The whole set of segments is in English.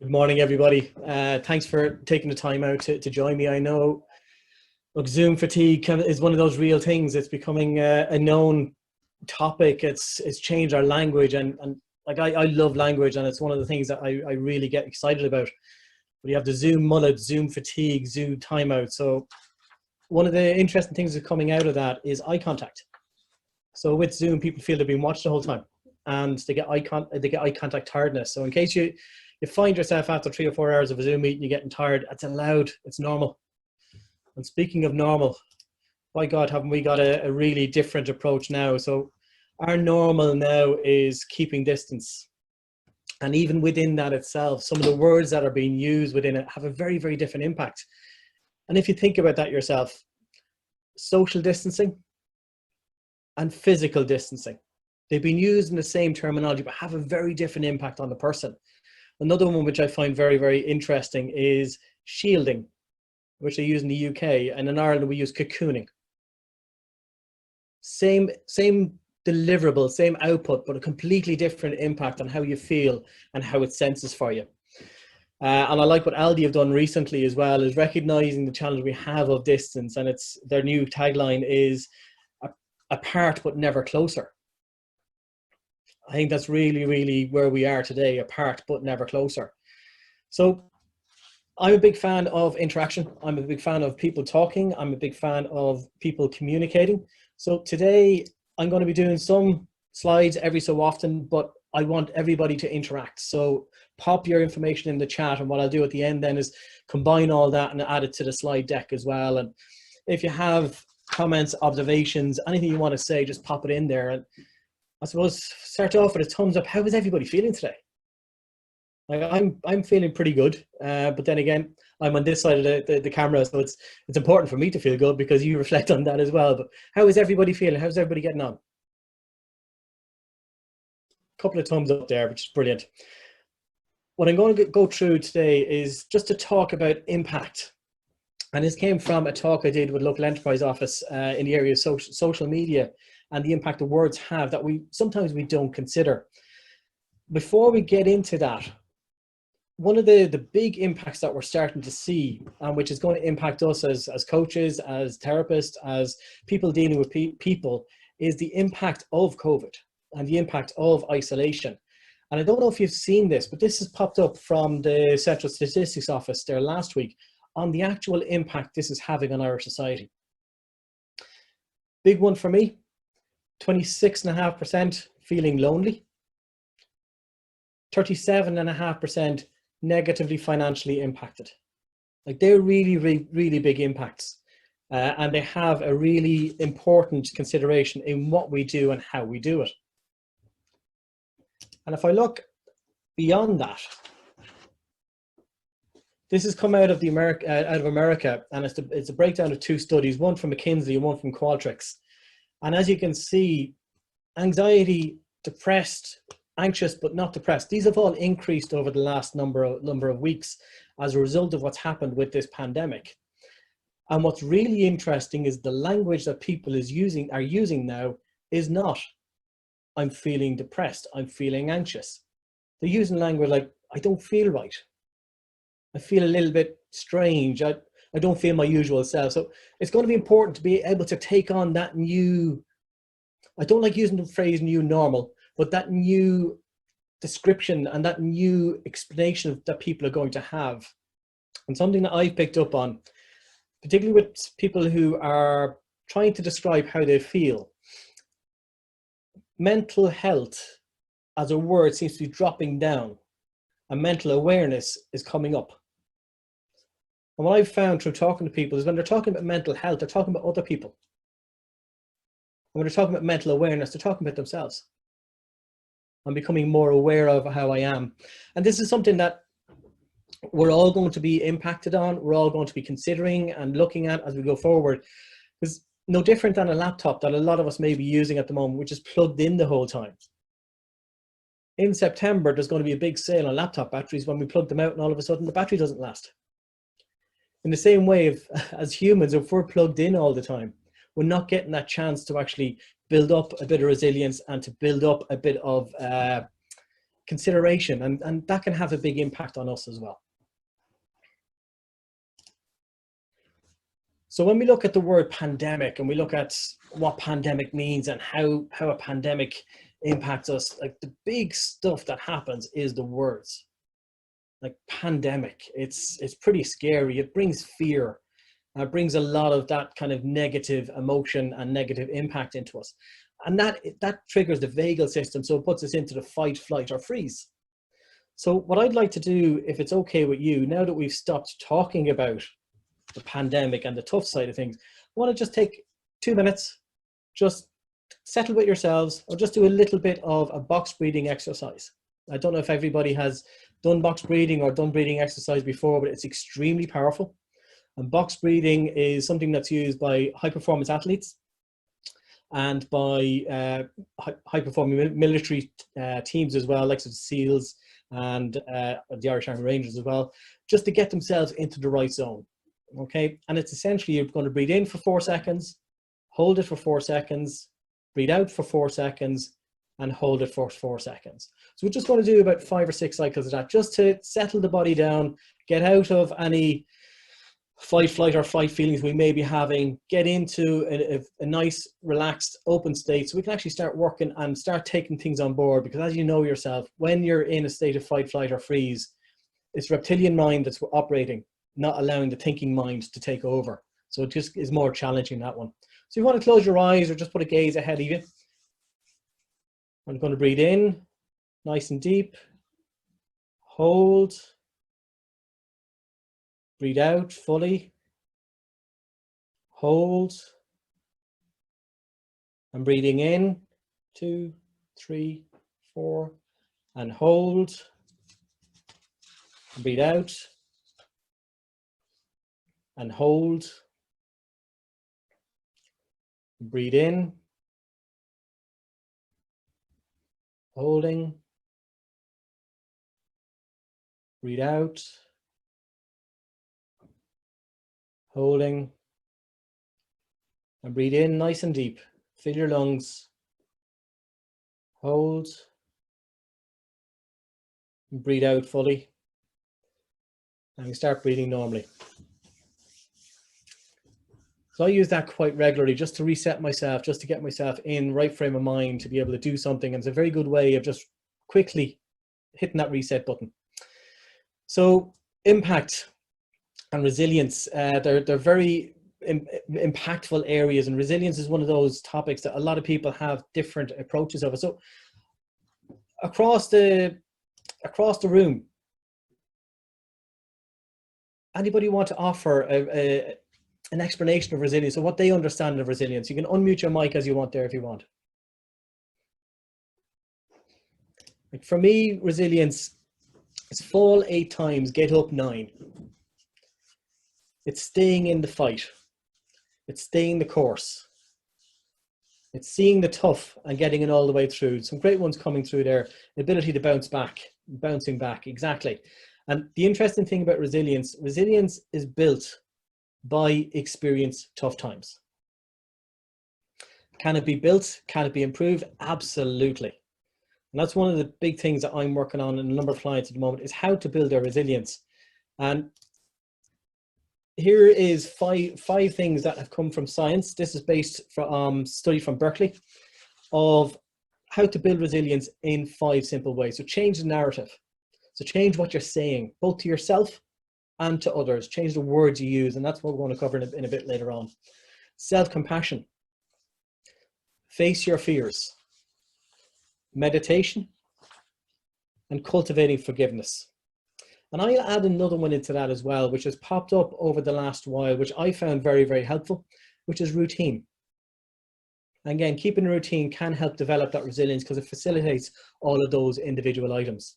Good morning, everybody. Thanks for taking the time out to join me. I know, look, Zoom fatigue is one of those real things. It's becoming a known topic. It's changed our language, and like I love language, and it's one of the things that I really get excited about. But you have the Zoom mullet, Zoom fatigue, Zoom timeout. So one of the interesting things that's coming out of that is eye contact. So with Zoom, people feel they've been watched the whole time, and they get eye contact tiredness. So in case you find yourself after 3 or 4 hours of a Zoom meeting, you're getting tired, it's allowed, it's normal. And speaking of normal, by God, haven't we got a really different approach now? So our normal now is keeping distance. And even within that itself, some of the words that are being used within it have a very, very different impact. And if you think about that yourself, social distancing and physical distancing, they've been used in the same terminology, but have a very different impact on the person. Another one which I find very, very interesting is shielding, which they use in the UK, and in Ireland we use cocooning. Same deliverable, same output, but a completely different impact on how you feel and how it senses for you. And I like what Aldi have done recently as well, is recognizing the challenge we have of distance, and it's their new tagline is apart but never closer. I think that's really, really where we are today, apart but never closer. So I'm a big fan of interaction. I'm a big fan of people talking. I'm a big fan of people communicating. So today I'm going to be doing some slides every so often, but I want everybody to interact. So pop your information in the chat, and what I'll do at the end then is combine all that and add it to the slide deck as well. And if you have comments, observations, anything you want to say, just pop it in there. And I suppose start off with a thumbs up. How is everybody feeling today? Like I'm feeling pretty good, but then again, I'm on this side of the camera, so it's important for me to feel good because you reflect on that as well. But how is everybody feeling? How's everybody getting on? A couple of thumbs up there, which is brilliant. What I'm going to go through today is just to talk about impact. And this came from a talk I did with local enterprise office in the area of social media and the impact the words have that sometimes we don't consider. Before we get into that, one of the big impacts that we're starting to see, and which is going to impact us as coaches, as therapists, as people dealing with people, is the impact of COVID and the impact of isolation. And I don't know if you've seen this, but this has popped up from the Central Statistics Office there last week on the actual impact this is having on our society. Big one for me, 26.5% feeling lonely, 37.5% negatively financially impacted. Like, they're really, really, really big impacts. And they have a really important consideration in what we do and how we do it. And if I look beyond that, this has come out of America, and it's a breakdown of 2 studies, one from McKinsey and one from Qualtrics. And as you can see, anxiety, depressed, anxious but not depressed, these have all increased over the last number of weeks as a result of what's happened with this pandemic. And what's really interesting is the language that people are using now is not, I'm feeling depressed, I'm feeling anxious. They're using language like, I don't feel right. I feel a little bit strange. I don't feel my usual self. So it's going to be important to be able to take on that new, I don't like using the phrase new normal, but that new description and that new explanation that people are going to have. And something that I've picked up on, particularly with people who are trying to describe how they feel, mental health as a word seems to be dropping down and mental awareness is coming up. And what I've found through talking to people is when they're talking about mental health, they're talking about other people. And when they're talking about mental awareness, they're talking about themselves. I'm becoming more aware of how I am. And this is something that we're all going to be impacted on. We're all going to be considering and looking at as we go forward. Because no different than a laptop that a lot of us may be using at the moment, which is plugged in the whole time. In September, there's going to be a big sale on laptop batteries when we plug them out and all of a sudden the battery doesn't last. In the same way, as humans, if we're plugged in all the time, we're not getting that chance to actually build up a bit of resilience and to build up a bit of consideration, and that can have a big impact on us as well. So when we look at the word pandemic and we look at what pandemic means and how a pandemic impacts us, like the big stuff that happens is the words. Like pandemic, it's pretty scary. It brings fear. It brings a lot of that kind of negative emotion and negative impact into us. And that triggers the vagal system. So it puts us into the fight, flight, or freeze. So what I'd like to do, if it's okay with you, now that we've stopped talking about the pandemic and the tough side of things, I want to just take 2 minutes, just settle with yourselves, or just do a little bit of a box breathing exercise. I don't know if everybody has done box breathing or done breathing exercise before, but it's extremely powerful. And box breathing is something that's used by high performance athletes and by high performing military teams as well, like the SEALs and the Irish Army Rangers as well, just to get themselves into the right zone. Okay, and it's essentially you're going to breathe in for 4 seconds, hold it for 4 seconds, breathe out for 4 seconds, and hold it for 4 seconds. So we're just going to do about 5 or 6 cycles of that, just to settle the body down, get out of any fight, flight, or fight feelings we may be having, get into a nice, relaxed, open state, so we can actually start working and start taking things on board. Because as you know yourself, when you're in a state of fight, flight, or freeze, it's reptilian mind that's operating, not allowing the thinking mind to take over. So it just is more challenging, that one. So you want to close your eyes or just put a gaze ahead of you. I'm going to breathe in, nice and deep. Hold. Breathe out fully. Hold. I'm breathing in, 2, 3, 4, and hold. Breathe out. And hold. Breathe in. Holding. Breathe out. Holding. And breathe in nice and deep. Fill your lungs. Hold. And breathe out fully. And we start breathing normally. So I use that quite regularly just to reset myself, just to get myself in right frame of mind to be able to do something. And it's a very good way of just quickly hitting that reset button. So impact and resilience, they're very impactful areas, and resilience is one of those topics that a lot of people have different approaches of it. So across the room, anybody want to offer an explanation of resilience, or what they understand of resilience? You can unmute your mic as you want there if you want. Like for me, resilience is fall 8 times, get up 9. It's staying in the fight. It's staying the course. It's seeing the tough and getting it all the way through. Some great ones coming through there. The ability to bounce back, bouncing back, exactly. And the interesting thing about resilience is built by experience tough times. Can it be built? Can it be improved? Absolutely. And that's one of the big things that I'm working on in a number of clients at the moment, is how to build their resilience. And here is five things that have come from science. This is based from study from Berkeley of how to build resilience in 5 simple ways. So change the narrative. So change what you're saying, both to yourself and to others. Change the words you use, and that's what we're going to cover in a bit later on. Self-compassion. Face your fears. Meditation. And cultivating forgiveness. And I'll add another one into that as well, which has popped up over the last while, which I found very, very helpful, which is routine. Again, keeping a routine can help develop that resilience because it facilitates all of those individual items.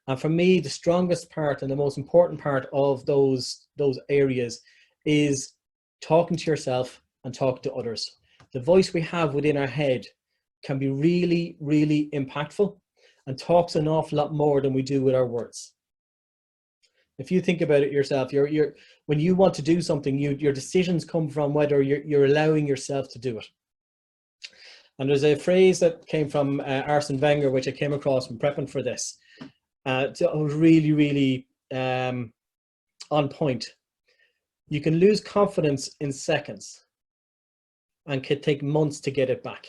And for me, the strongest part and the most important part of those areas is talking to yourself and talking to others. The voice we have within our head can be really, really impactful and talks an awful lot more than we do with our words. If you think about it yourself, when you want to do something, your decisions come from whether you're allowing yourself to do it. And there's a phrase that came from Arsene Wenger, which I came across when prepping for this. It was really, really on point. You can lose confidence in seconds and can take months to get it back.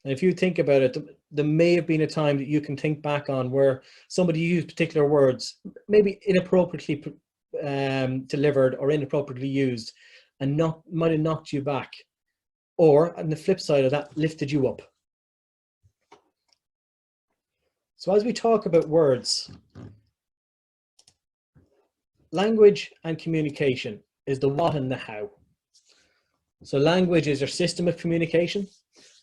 And if you think about it, there may have been a time that you can think back on where somebody used particular words, maybe inappropriately delivered or inappropriately used, and might have knocked you back. Or on the flip side of that, lifted you up. So as we talk about words, language and communication is the what and the how. So language is your system of communication.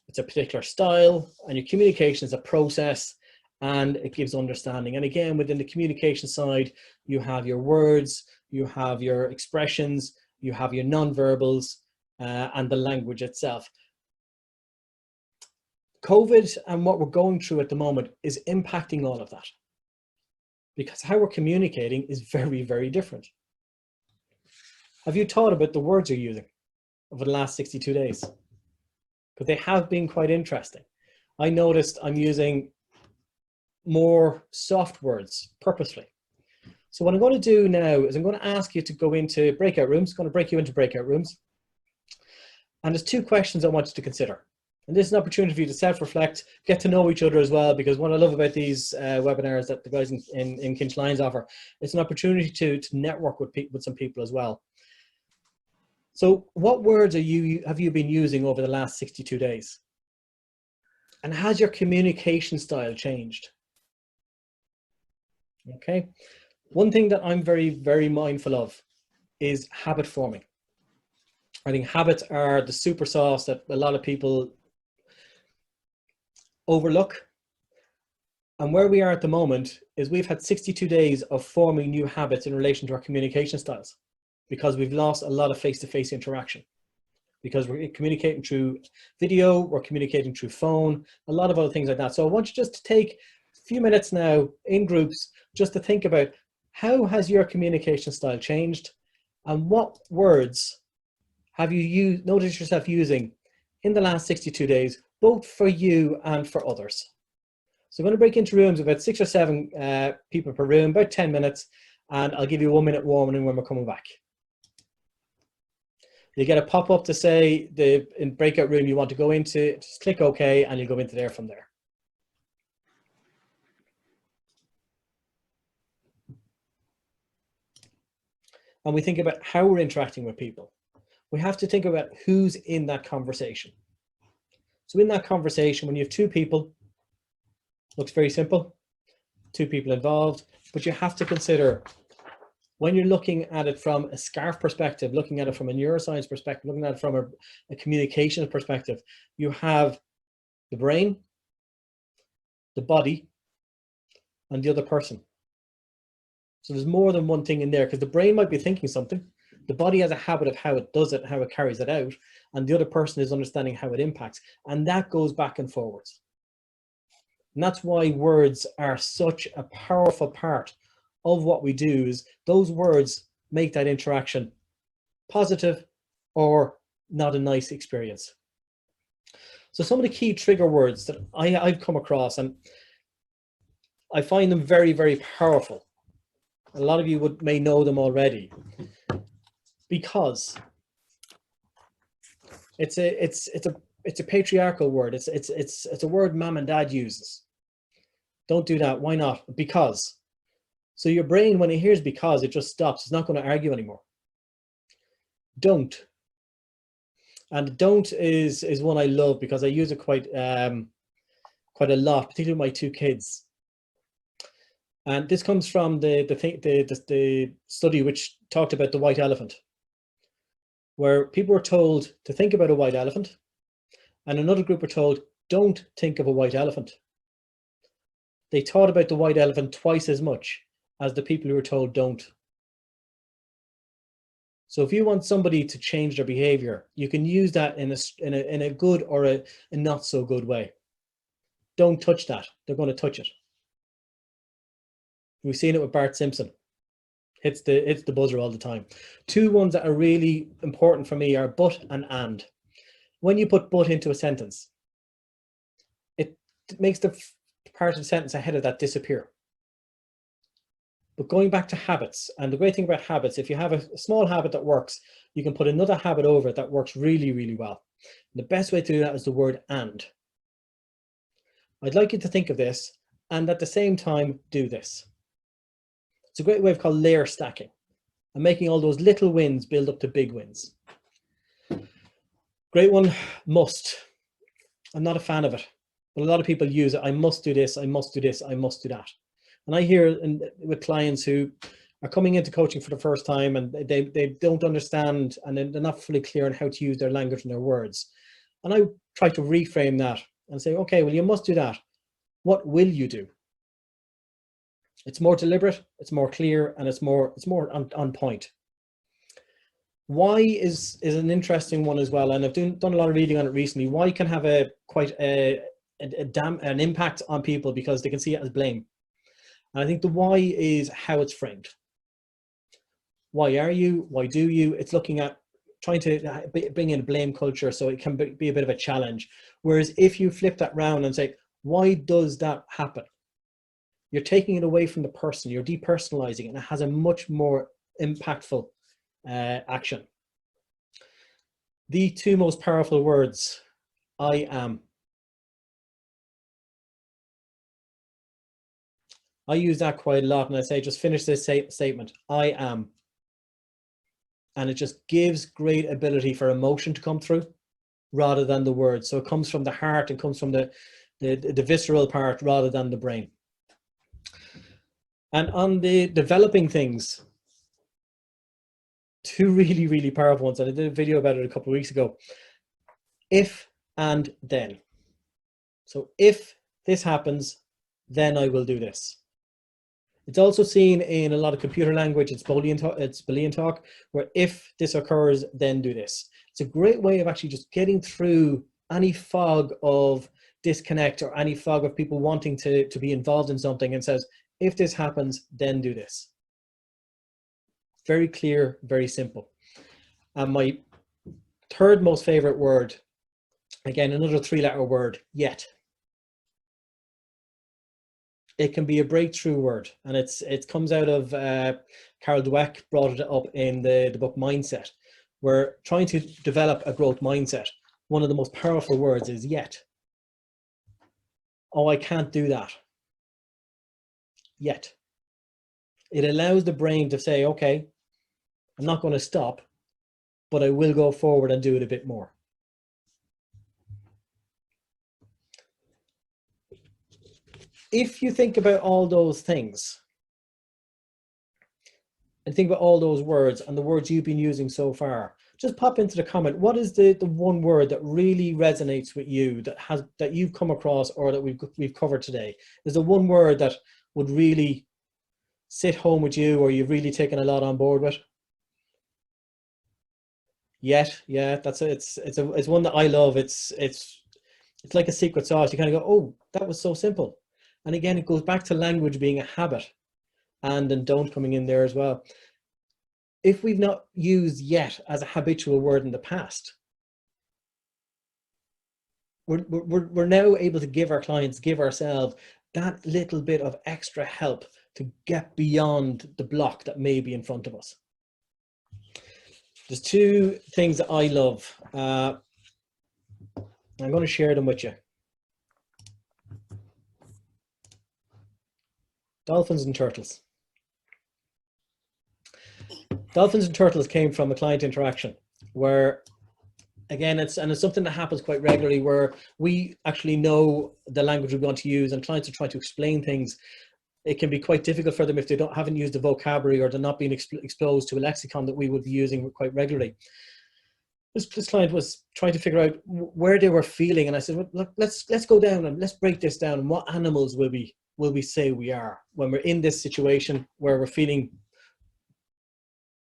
It's a particular style, and your communication is a process, and it gives understanding. And again, within the communication side, you have your words, you have your expressions, you have your non-verbals, and the language itself. COVID and what we're going through at the moment is impacting all of that, because how we're communicating is very, very different. Have you thought about the words you're using over the last 62 days? Because they have been quite interesting. I noticed I'm using more soft words purposely. So what I'm going to do now is I'm going to ask you to go into breakout rooms. I'm going to break you into breakout rooms. And there's two questions I want you to consider. And this is an opportunity for you to self-reflect, get to know each other as well, because what I love about these webinars that the guys in Kinch Lyons offer, it's an opportunity to network with some people as well. So what words have you been using over the last 62 days? And has your communication style changed? Okay. One thing that I'm very, very mindful of is habit forming. I think habits are the super sauce that a lot of people overlook. And where we are at the moment is we've had 62 days of forming new habits in relation to our communication styles, because we've lost a lot of face-to-face interaction, because we're communicating through video, we're communicating through phone, a lot of other things like that. So I want you just to take a few minutes now in groups just to think about how has your communication style changed, and what words have you noticed yourself using in the last 62 days, both for you and for others. So I'm going to break into rooms, about 6 or 7 people per room, about 10 minutes, and I'll give you 1 minute warming when we're coming back. You get a pop-up to say the breakout room you want to go into, just click OK, and you'll go into there from there. And we think about how we're interacting with people. We have to think about who's in that conversation. So in that conversation, when you have 2 people, looks very simple, 2 people involved, but you have to consider, when you're looking at it from a SCARF perspective, looking at it from a neuroscience perspective, looking at it from a communication perspective, you have the brain, the body, and the other person. So there's more than one thing in there, because the brain might be thinking something, the body has a habit of how it does it, how it carries it out, and the other person is understanding how it impacts, and that goes back and forwards. And that's why words are such a powerful part of what we do, is those words make that interaction positive or not a nice experience. So some of the key trigger words that I've come across, and I find them very, very powerful. A lot of you may know them already, because it's a patriarchal word. It's a word mom and dad uses. Don't do that. Why not? Because. So your brain, when it hears because, it just stops. It's not going to argue anymore. Don't. And don't is one I love, because I use it quite a lot, particularly with my 2 kids. And this comes from the study which talked about the white elephant, where people were told to think about a white elephant, and another group were told, don't think of a white elephant. They thought about the white elephant twice as much as the people who were told don't. So if you want somebody to change their behavior, you can use that in a good or a not so good way. Don't touch that. They're going to touch it. We've seen it with Bart Simpson. Hits the buzzer all the time. 2 ones that are really important for me are but and. When you put but into a sentence, it makes the part of the sentence ahead of that disappear. But going back to habits, and the great thing about habits, if you have a small habit that works, you can put another habit over it that works really, really well. And the best way to do that is the word and. I'd like you to think of this, and at the same time, do this. It's a great way of called layer stacking, and making all those little wins build up to big wins. Great one, must. I'm not a fan of it, but a lot of people use it. I must do this, I must do this, I must do that. And I hear with clients who are coming into coaching for the first time, and they don't understand, and they're not fully clear on how to use their language and their words. And I try to reframe that and say, okay, well, you must do that. What will you do? It's more deliberate, it's more clear, and it's more on point. Why is an interesting one as well, and I've done a lot of reading on it recently. Why can have quite an impact on people, because they can see it as blame. And I think the why is how it's framed. Why are you? Why do you? It's looking at trying to bring in a blame culture, so it can be a bit of a challenge. Whereas if you flip that round and say, why does that happen? You're taking it away from the person, you're depersonalizing it, and it has a much more impactful action. The two most powerful words, I am. I use that quite a lot, and I say, just finish this statement, I am. And it just gives great ability for emotion to come through rather than the words. So it comes from the heart, it comes from the visceral part rather than the brain. And on the developing things, two really, really powerful ones. And I did a video about it a couple of weeks ago. If and then. So if this happens, then I will do this. It's also seen in a lot of computer language. It's Boolean talk, where if this occurs, then do this. It's a great way of actually just getting through any fog of disconnect or any fog of people wanting to be involved in something, and says, if this happens, then do this. Very clear, very simple. And my third most favorite word, again, another 3-letter word, yet. It can be a breakthrough word, and it comes out of Carol Dweck brought it up in the book Mindset. We're trying to develop a growth mindset. One of the most powerful words is yet. Oh, I can't do that yet. It allows the brain to say, okay, I'm not going to stop, but I will go forward and do it a bit more. If you think about all those things and think about all those words and the words you've been using so far, just pop into the comment. What is the one word that really resonates with you, that you've come across, or that we've covered today? Is there one word that would really sit home with you, or you've really taken a lot on board with? Yet, yeah, it's one that I love. It's like a secret sauce. You kind of go, oh, that was so simple. And again, it goes back to language being a habit, and then don't coming in there as well. If we've not used yet as a habitual word in the past, we're now able to give our clients, give ourselves that little bit of extra help to get beyond the block that may be in front of us. There's two things that I love. I'm going to share them with you. Dolphins and turtles. Dolphins and turtles came from a client interaction where, again, it's something that happens quite regularly, where we actually know the language we want to use, and clients are trying to explain things. It can be quite difficult for them if they haven't used the vocabulary, or they're not being exposed to a lexicon that we would be using quite regularly. This client was trying to figure out where they were feeling, and I said, well, look, let's go down and let's break this down. And what animals will we say we are when we're in this situation where we're feeling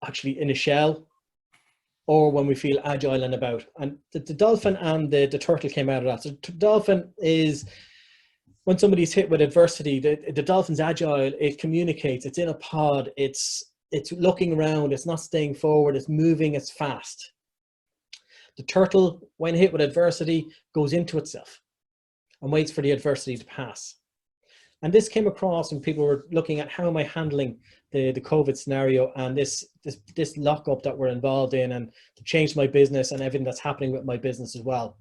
actually in a shell, or when we feel agile and about? And the dolphin and the turtle came out of that. So the dolphin is, when somebody's hit with adversity, the dolphin's agile, it communicates, it's in a pod, it's looking around, it's not staying forward, it's moving, it's fast. The turtle, when hit with adversity, goes into itself and waits for the adversity to pass. And this came across when people were looking at how am I handling the COVID scenario and this lockup that we're involved in, and to change my business and everything that's happening with my business as well.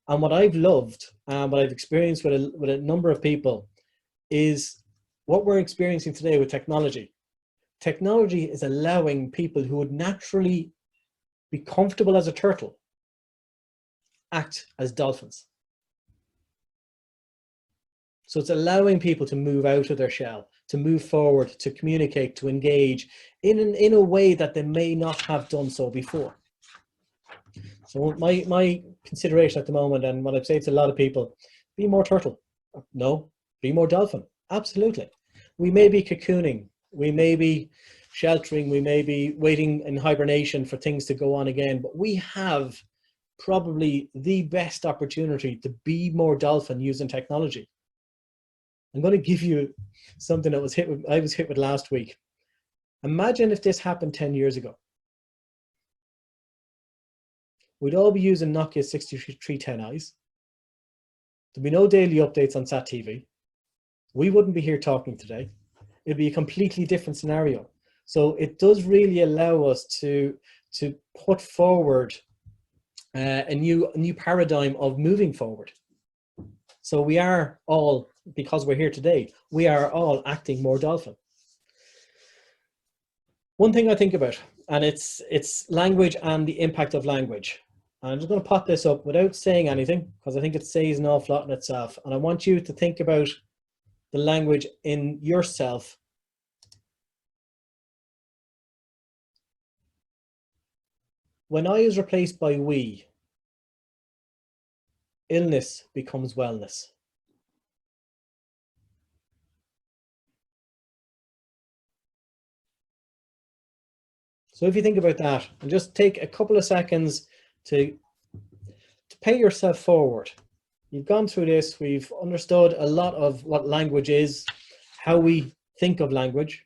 And what I've loved and what I've experienced with a number of people is what we're experiencing today with technology. Technology is allowing people who would naturally be comfortable as a turtle act as dolphins. So it's allowing people to move out of their shell, to move forward, to communicate, to engage in a way that they may not have done so before. So my consideration at the moment, and what I've said to a lot of people, be more turtle. No, be more dolphin. Absolutely. We may be cocooning, we may be sheltering, we may be waiting in hibernation for things to go on again, but we have probably the best opportunity to be more dolphin using technology. I'm going to give you something that I was hit with last week. Imagine if this happened 10 years ago. We'd all be using Nokia 6310Is. There'd be no daily updates on Sat TV. We wouldn't be here talking today. It'd be a completely different scenario. So it does really allow us to put forward a new paradigm of moving forward. So we are all, because we're here today, we are all acting more dolphin. One thing I think about, and it's language and the impact of language. And I'm just going to pop this up without saying anything, because I think it says an awful lot in itself. And I want you to think about the language in yourself. When I is replaced by we, illness becomes wellness. So if you think about that, and just take a couple of seconds to pay yourself forward. You've gone through this, we've understood a lot of what language is, how we think of language,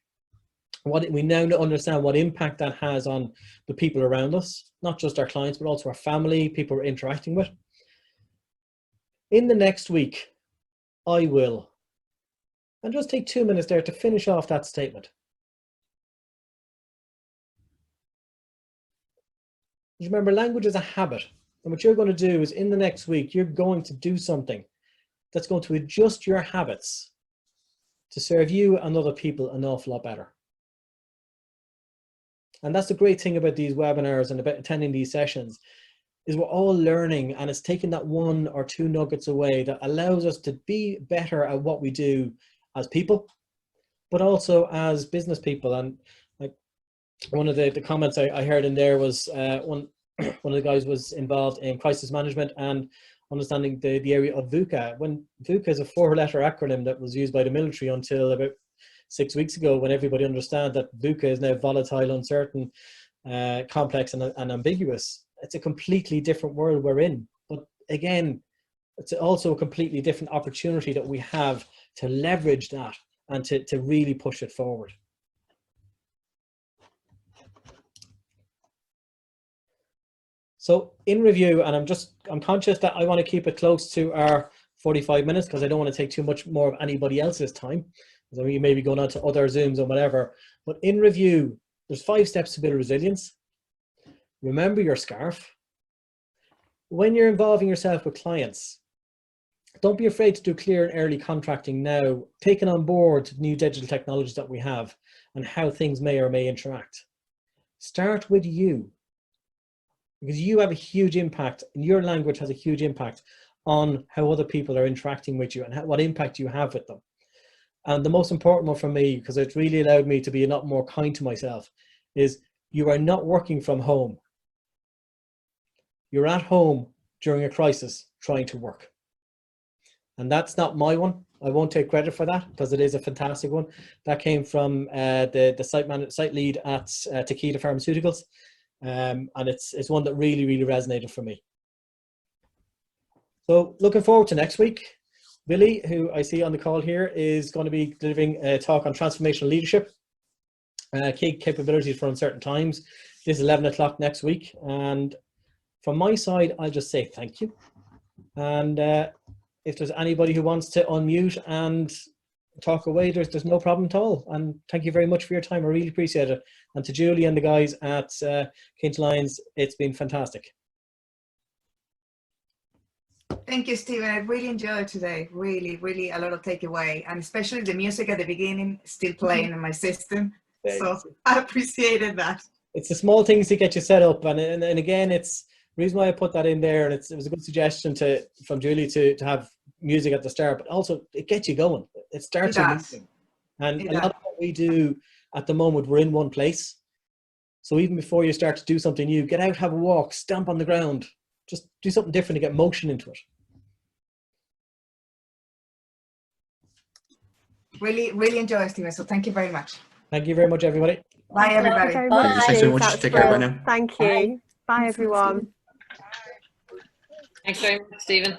we now understand what impact that has on the people around us, not just our clients, but also our family, people we're interacting with. In the next week, I will, and just take 2 minutes there to finish off that statement. Just remember, language is a habit. And what you're going to do is in the next week, you're going to do something that's going to adjust your habits to serve you and other people an awful lot better. And that's the great thing about these webinars and about attending these sessions, is we're all learning, and it's taking that 1 or 2 nuggets away that allows us to be better at what we do as people, but also as business people. And like one of the comments I heard in there was one of the guys was involved in crisis management and understanding the area of VUCA. When VUCA is a 4-letter acronym that was used by the military until about 6 weeks ago, when everybody understand that VUCA is now volatile, uncertain, complex and ambiguous. It's a completely different world we're in. But again, it's also a completely different opportunity that we have to leverage that and to really push it forward. So in review, and I'm conscious that I want to keep it close to our 45 minutes because I don't want to take too much more of anybody else's time. So you may be going on to other Zooms or whatever. But in review, there's 5 steps to build resilience. Remember your scarf. When you're involving yourself with clients, don't be afraid to do clear and early contracting now, taking on board new digital technologies that we have and how things may or may interact. Start with you, because you have a huge impact, and your language has a huge impact on how other people are interacting with you and what impact you have with them. And the most important one for me, because it's really allowed me to be a lot more kind to myself, is you are not working from home. You're at home during a crisis trying to work. And that's not my one. I won't take credit for that because it is a fantastic one. That came from the site lead at Takeda Pharmaceuticals. And it's one that really, really resonated for me. So looking forward to next week. Billy, who I see on the call here, is going to be delivering a talk on transformational leadership, key capabilities for uncertain times. This is 11 o'clock next week. And from my side, I'll just say thank you. And if there's anybody who wants to unmute and talk away, there's no problem at all. And thank you very much for your time. I really appreciate it. And to Julie and the guys at Kent Lions, it's been fantastic. Thank you, Stephen. I really enjoyed today. Really, really a lot of takeaway, and especially the music at the beginning still playing in my system. So I appreciated that. It's the small things to get you set up, and again, it's the reason why I put that in there, and it was a good suggestion from Julie to have music at the start, but also it gets you going. It starts you moving. And a lot of what we do at the moment, we're in one place. So even before you start to do something new, get out, have a walk, stamp on the ground, just do something different to get motion into it. Really, really enjoy, Stephen. So thank you very much. Thank you very much, everybody. Bye, everybody. Thank you very much. Thanks so much. Take care. Bye now. Thank you. Bye, everyone. Thanks very much, Stephen.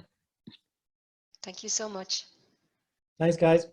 Thank you so much. Thanks, guys.